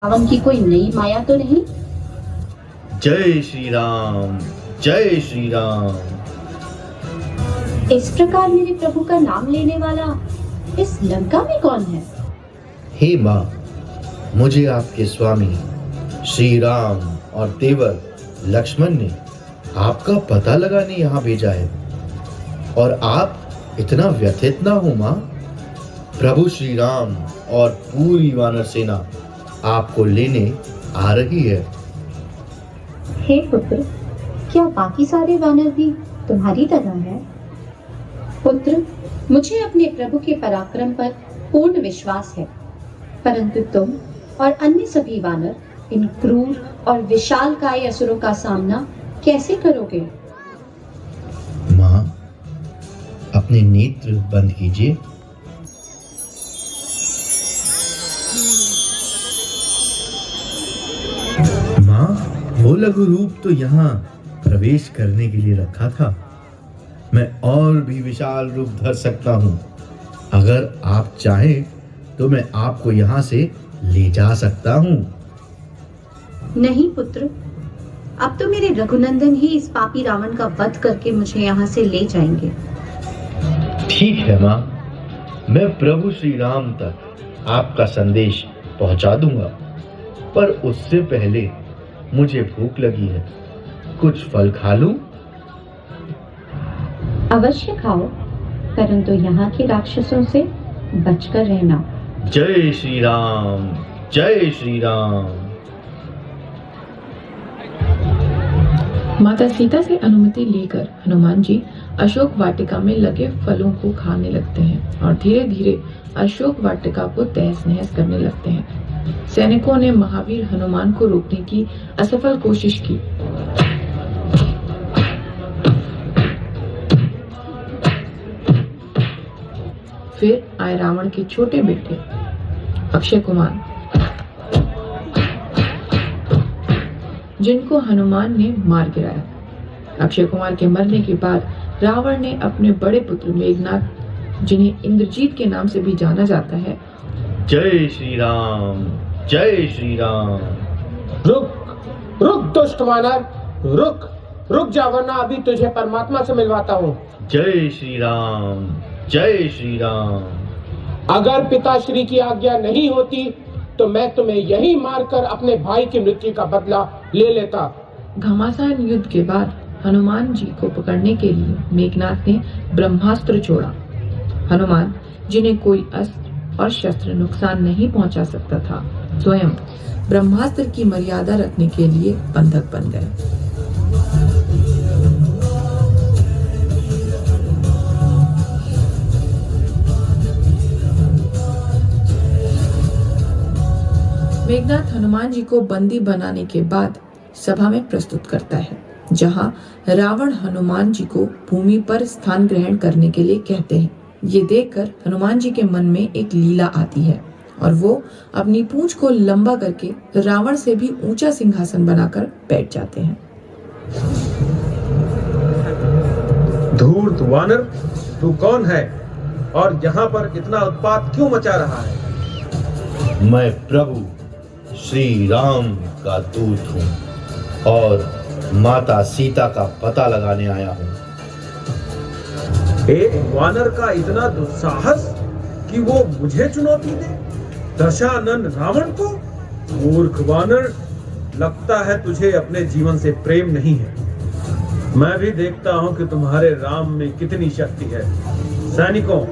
रावण की कोई नई माया तो नहीं? जय श्री राम, जय श्री राम। इस प्रकार मेरे प्रभु का नाम लेने वाला इस लंका में कौन है? हे माँ, मुझे आपके स्वामी श्री राम और देवर लक्ष्मण ने आपका पता लगाने यहाँ भेजा है और आप इतना व्यथित ना हो माँ। प्रभु श्री राम और पूरी वानर सेना आपको लेने आ रही है। हे पुत्र, क्या बाकी सारे वानर भी तुम्हारी तरह हैं? पुत्र, मुझे अपने प्रभु के पराक्रम पर पूर्ण विश्वास है, परंतु तुम और अन्य सभी वानर इन क्रूर और विशालकाय असुरों का सामना कैसे करोगे? माँ, अपने नेत्र बंद कीजिए। माँ, वो लघु रूप तो यहाँ प्रवेश करने के लिए रखा था। मैं और भी विशाल रूप धर सकता हूँ। अगर आप चाहें तो मैं आपको यहाँ से ले जा सकता हूँ। नहीं पुत्र, अब तो मेरे रघुनंदन ही इस पापी रावण का वध करके मुझे यहाँ से ले जाएंगे। ठीक है माँ, मैं प्रभु श्री राम तक आपका संदेश पहुँचा दूंगा, पर उससे पहले मुझे भूख लगी है। कुछ फल खा लूं? अवश्य खाओ, परंतु यहाँ के राक्षसों से बचकर रहना। जय श्री राम, जय श्री राम। माता सीता से अनुमति लेकर हनुमान जी अशोक वाटिका में लगे फलों को खाने लगते हैं और धीरे धीरे अशोक वाटिका को तहस नहस करने लगते हैं। सैनिकों ने महावीर हनुमान को रोकने की असफल कोशिश की। फिर आए रावण के छोटे बेटे अक्षय कुमार, जिनको हनुमान ने मार गिराया। अक्षय कुमार के मरने के बाद रावण ने अपने बड़े पुत्र मेघनाथ, जिन्हें इंद्रजीत के नाम से भी जाना जाता है, जय श्री राम, जय श्री राम। रुक रुक दुष्ट वानर, रुक रुक जा, वरना अभी तुझे परमात्मा से मिलवाता हूँ। जय श्री राम, जय श्री राम। अगर पिताश्री की आज्ञा नहीं होती तो मैं तुम्हें यही मारकर अपने भाई की मृत्यु का बदला ले लेता। घमासान युद्ध के बाद हनुमान जी को पकड़ने के लिए मेघनाथ ने ब्रह्मास्त्र छोड़ा। हनुमान, जिन्हें कोई अस्त्र और शस्त्र नुकसान नहीं पहुंचा सकता था, स्वयं ब्रह्मास्त्र की मर्यादा रखने के लिए बंधक बन गए। मेघनाथ हनुमान जी को बंदी बनाने के बाद सभा में प्रस्तुत करता है, जहां रावण हनुमान जी को भूमि पर स्थान ग्रहण करने के लिए कहते हैं। ये देखकर हनुमान जी के मन में एक लीला आती है और वो अपनी पूंछ को लंबा करके रावण से भी ऊंचा सिंहासन बनाकर बैठ जाते हैं। धूर्त वानर, तू कौन है और यहाँ पर इतना उत्पात क्यों मचा रहा है? मैं प्रभु श्री राम का दूत हूँ और माता सीता का पता लगाने आया हूँ। एक वानर का इतना दुस्साहस कि वो मुझे चुनौती दे, दशानन रावण को? मूर्ख वानर, लगता है तुझे अपने जीवन से प्रेम नहीं है। मैं भी देखता हूँ कि तुम्हारे राम में कितनी शक्ति है। सैनिकों,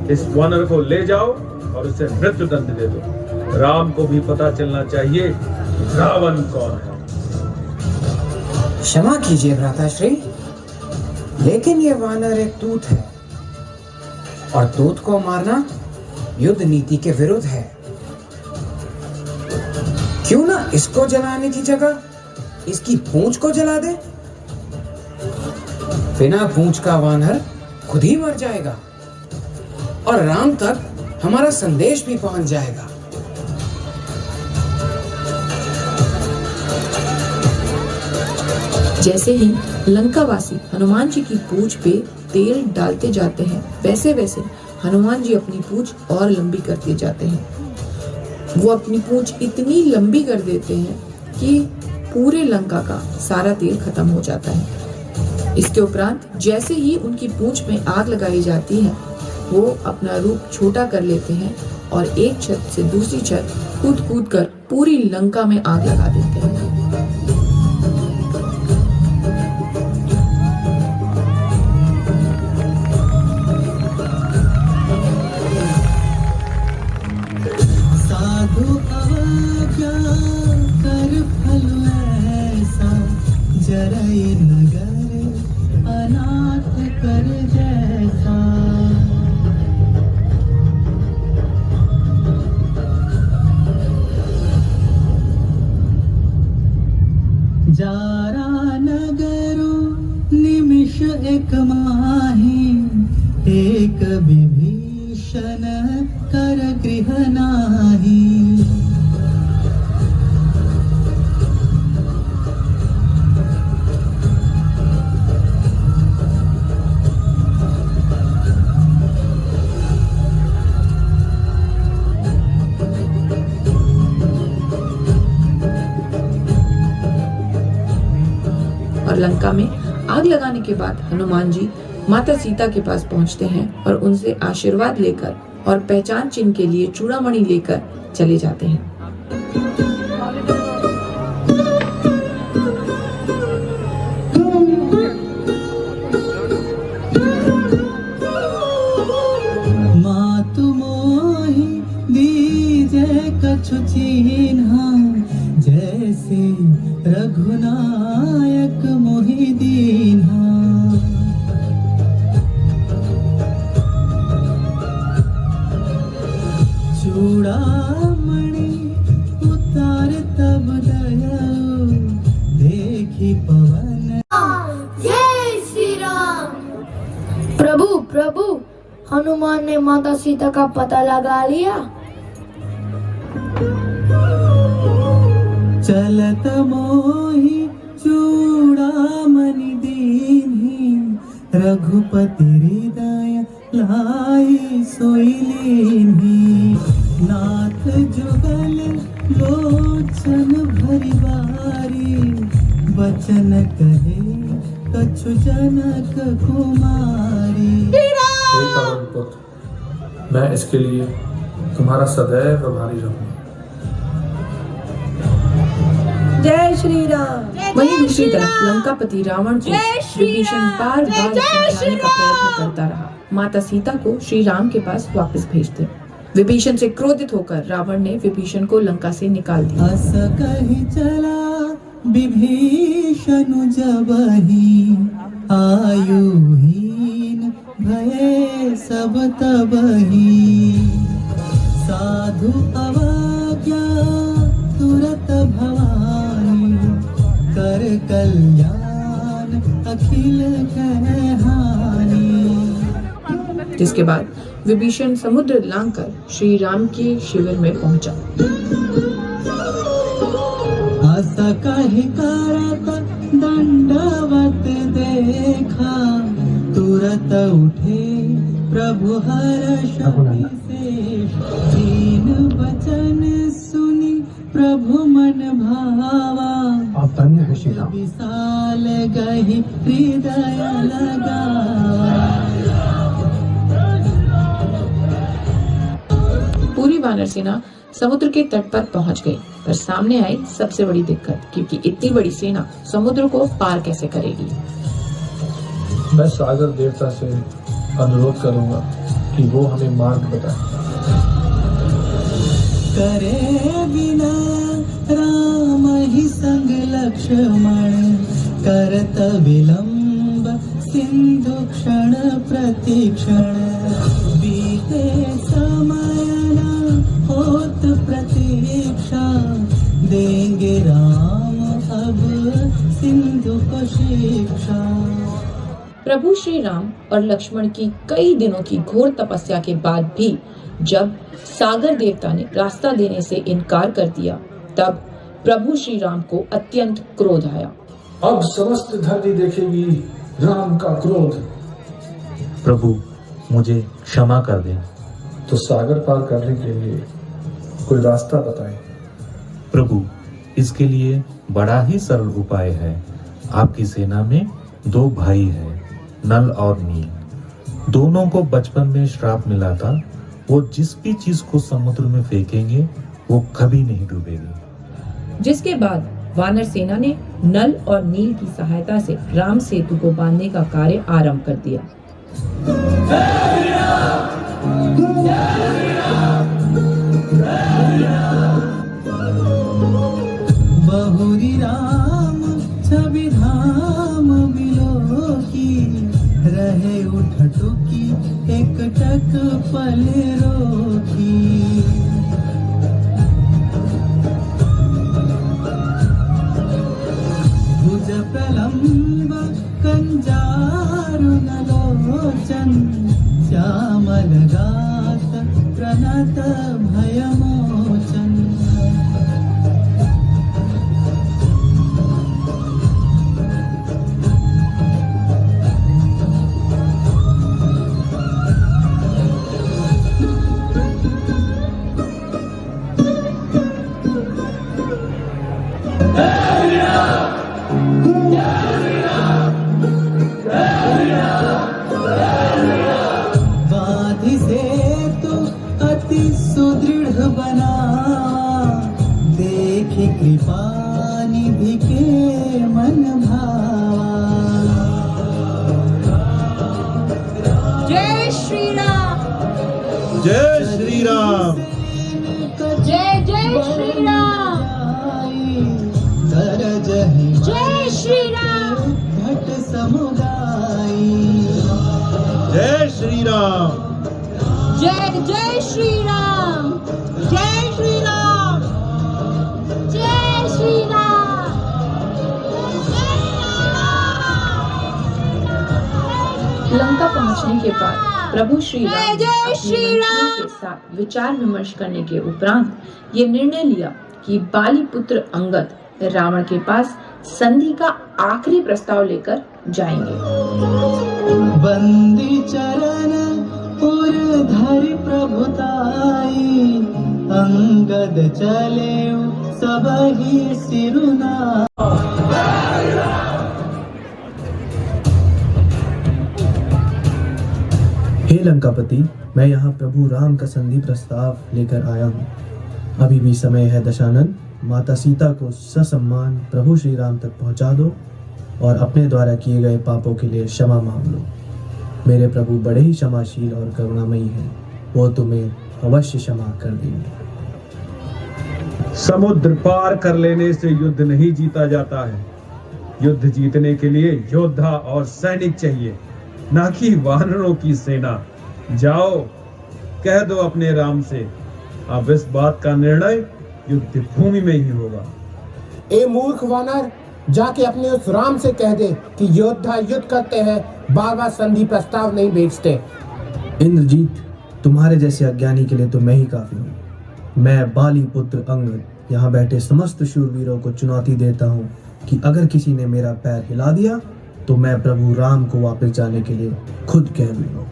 इस वानर को ले जाओ और उसे मृत्यु दंड दे दो। राम को भी पता चलना चाहिए कि रावण कौन है। क्षमा कीजिए भ्राताश्री, लेकिन ये वानर एक दूत है और दूत को मारना युद्ध नीति के विरुद्ध है। क्यों ना इसको जलाने की जगह इसकी पूंछ को जला दे? बिना पूंछ का वानर खुद ही मर जाएगा और राम तक हमारा संदेश भी पहुंच जाएगा। जैसे ही लंकावासी हनुमान जी की पूंछ पे तेल डालते जाते हैं, वैसे वैसे हनुमान जी अपनी पूंछ और लंबी करते जाते हैं। वो अपनी पूंछ इतनी लंबी कर देते हैं कि पूरे लंका का सारा तेल खत्म हो जाता है। इसके उपरांत जैसे ही उनकी पूंछ में आग लगाई जाती है, वो अपना रूप छोटा कर लेते हैं और एक छत से दूसरी छत कूद कूद कर पूरी लंका में आग लगा देते हैं। साधु आज्ञा कर फल ऐसा, जरई नगर अनाथ कर जैसा। जारा नगरो निमिष एक माही, एक विभीषण कर गृह नाही। और लंका में आग लगाने के बाद हनुमान जी माता सीता के पास पहुंचते हैं और उनसे आशीर्वाद लेकर और पहचान चिन्ह के लिए चूड़ामणि लेकर चले जाते हैं। मातु मोहि दीजे कछु चिन्हा, जैसे रघुनायक मोहि दीन्हा। चूड़ामणि उतार तब दयालु, देखी पवन। जय श्री राम। प्रभु प्रभु, हनुमान ने माता सीता का पता लगा लिया। चलत मोहि चूड़ामणि दीन्ही, रघुपति हृदय लाई सोई लीन्ही। नाथ जुगल लोचन भरी बारी, वचन कहे कछु जनक कुमारी। हे पवन पुत्र, मैं इसके लिए तुम्हारा सदैव आभारी रहूंगा। जय श्री राम। वहीं दूसरी तरफ लंकापति रावण को विभीषण बार बार समझाने का प्रयत्न करता रहा। माता सीता को श्री राम के पास वापस भेजते। विभीषण से क्रोधित होकर रावण ने विभीषण को लंका से निकाल दिया। अस कहि चला विभीषण जबहि, आयुहीन भये सब तबहि। साधु अवाज्ञा तुरत भवानी, कर कल्याण अखिल कहानी। जिसके बाद विभीषण समुद्र लांघकर श्री राम के शिविर में पहुंचा। आशा कहि करत दंडवत देखा, तुरत उठे प्रभु हर्ष विशेष। दीन वचन सुनी प्रभु मन भावा, विशाल गहि हृदय लगावा। पूरी वानर सेना समुद्र के तट पर पहुंच गई, पर सामने आई सबसे बड़ी दिक्कत, क्योंकि इतनी बड़ी सेना समुद्र को पार कैसे करेगी। मैं सागर देवता से अनुरोध करूंगा कि वो हमें मार्ग बताए। करे बिना राम ही संग लक्ष्मण, करत विलंब सिंधु क्षण प्रतिक्षण। बीते समय न होत प्रतीक्षा, देंगे राम अब सिंधु को शिक्षा। प्रभु श्री राम और लक्ष्मण की कई दिनों की घोर तपस्या के बाद भी जब सागर देवता ने रास्ता देने से इनकार कर दिया, तब प्रभु श्री राम को अत्यंत क्रोध आया। अब समस्त धरती देखेगी राम का क्रोध। प्रभु मुझे क्षमा कर दें। तो सागर पार करने के लिए कोई रास्ता बताएं। प्रभु, इसके लिए बड़ा ही सरल उपाय है। आपकी सेना में 2 भाई हैं, नल और नील। दोनों को बचपन में श्राप मिला था। वो जिस भी चीज को समुद्र में फेंकेंगे वो कभी नहीं डूबेगी। जिसके बाद वानर सेना ने नल और नील की सहायता से राम सेतु को बांधने का कार्य आरंभ कर दिया। बहुरी राम छवि धाम बिलो की, रहे उठ टुकी एक टक पल रोकी। भुज प्रलंब कंजारु नलोचन, श्यामल गात प्रणत भयमोचन। बाधी सेतु अति सुदृढ़ बना, देखी कृपा निधि के मन भावा। जय श्री राम। जय श्री राम। जय जय श्री राम। जय श्री राम। घट समुदाय। जय श्री राम। जय जय श्री राम। जय श्री राम। जय श्री राम। लंका पहुंचने के बाद प्रभु श्री राम जय अपने श्री मंत्रियों राम। के साथ विचार विमर्श करने के उपरांत ये निर्णय लिया कि बाली पुत्र अंगद रावण के पास संधि का आखिरी प्रस्ताव लेकर जाएंगे। बंदी चरण पुर धरि प्रभुताई, अंगद चले सबहि सिरुना। हे लंकापति, मैं यहाँ प्रभु राम का संधि प्रस्ताव लेकर आया हूँ। अभी भी समय है दशानन, माता सीता को ससम्मान प्रभु श्री राम तक पहुँचा दो और अपने द्वारा किए गए पापों के लिए क्षमा मांग लो। मेरे प्रभु बड़े ही क्षमाशील और करुणामयी हैं, वो तुम्हें अवश्य क्षमा कर देंगे। समुद्र पार कर लेने से युद्ध नहीं जीता जाता है। युद्ध जीतने के लिए योद्धा और सैनिक चाहिए, ना कि वानरों की सेना। जाओ, कह दो अपने राम से, अब इस बात का निर्णय युद्ध भूमि में ही होगा। ए मूर्ख वानर, जाके अपने उस राम से कह दे कि योद्धा युद्ध करते हैं, बार बार संधि प्रस्ताव नहीं भेजते। इंद्रजीत, तुम्हारे जैसे अज्ञानी के लिए तो मैं ही काफी हूँ। मैं बाली पुत्र अंगद यहाँ बैठे समस्त शूरवीरों को चुनौती देता हूँ कि अगर किसी ने मेरा पैर हिला दिया तो मैं प्रभु राम को वापस जाने के लिए खुद कह दूंगा।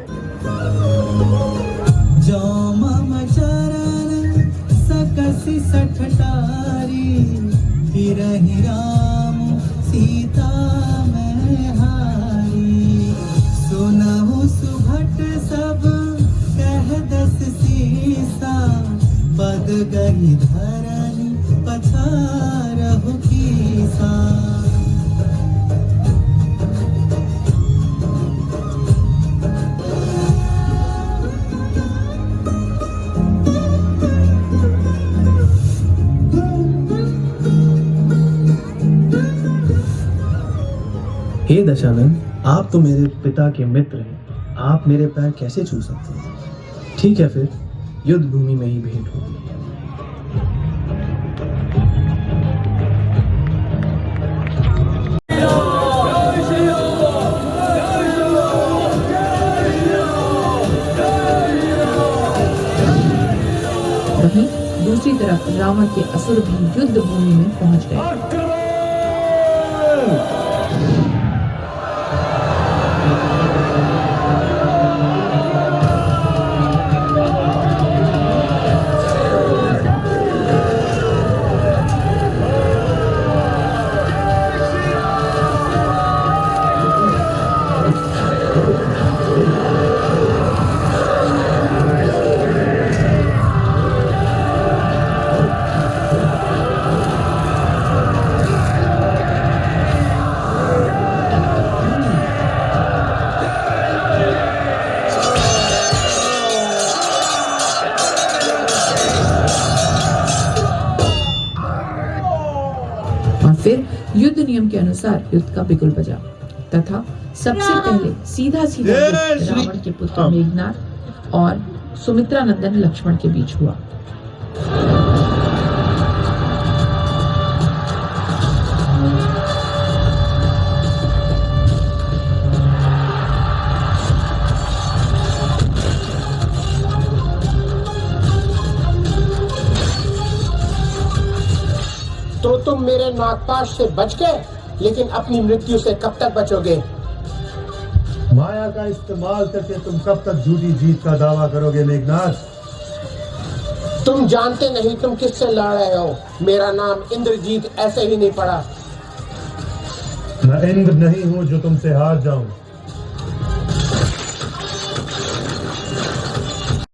जो मम चरण सकसि सठटारी, फिरहि राम सीता मैं हारी। सुनहु सुभट सब कह दस सीसा, पद गही धरनी पछारहु कीसा। हे दशानन, आप तो मेरे पिता के मित्र हैं, आप मेरे पैर कैसे छू सकते हैं? ठीक है, फिर युद्ध भूमि में ही भेंट होगी। वहीं दूसरी तरफ रावण के असुर भी युद्ध भूमि में पहुंच गए। फिर युद्ध नियम के अनुसार युद्ध का बिगुल बजा तथा सबसे पहले सीधा युद्ध रावण के पुत्र मेघनाथ और सुमित्रा नंदन लक्ष्मण के बीच हुआ। तो तुम मेरे नागपाश से बच गए, लेकिन अपनी मृत्यु से कब तक बचोगे? माया का इस्तेमाल करके तुम कब तक झूठी जीत का दावा करोगे मेघनाथ? तुम जानते नहीं तुम किससे लड़ रहे हो। मेरा नाम इंद्रजीत ऐसे ही नहीं पड़ा। मैं इंद्र नहीं हूँ जो तुमसे हार जाऊं।